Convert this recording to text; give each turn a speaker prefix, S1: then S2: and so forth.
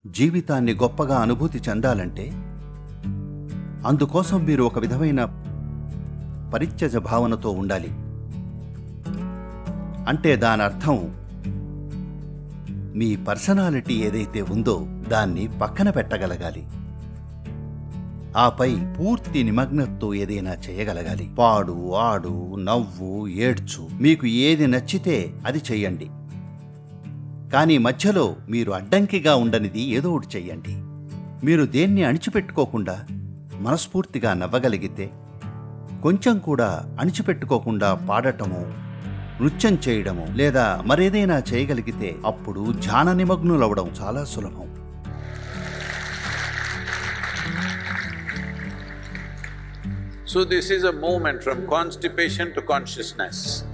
S1: జీవితాన్ని గొప్పగా అనుభూతి చెందాలంటే అందుకోసం మీరు ఒక విధమైన పరిత్యజ భావనతో ఉండాలి. అంటే దానర్థం మీ పర్సనాలిటీ ఏదైతే ఉందో దాన్ని పక్కన పెట్టగలగాలి. ఆపై పూర్తి నిమగ్నతతో ఏదైనా చేయగలగాలి. పాడు, ఆడు, నవ్వు, ఏడ్చు, మీకు ఏది నచ్చితే అది చెయ్యండి. కానీ మధ్యలో మీరు అడ్డంకిగా ఉండనిది ఏదో ఒకటి చెయ్యండి. మీరు దేన్ని అణిచిపెట్టుకోకుండా మనస్ఫూర్తిగా నవ్వగలిగితే, కొంచెం కూడా అణిచిపెట్టుకోకుండా పాడటము, నృత్యం చేయడము లేదా మరేదైనా చేయగలిగితే అప్పుడు ధ్యాన నిమగ్నులవడం చాలా సులభం.
S2: So this is a movement from constipation to consciousness.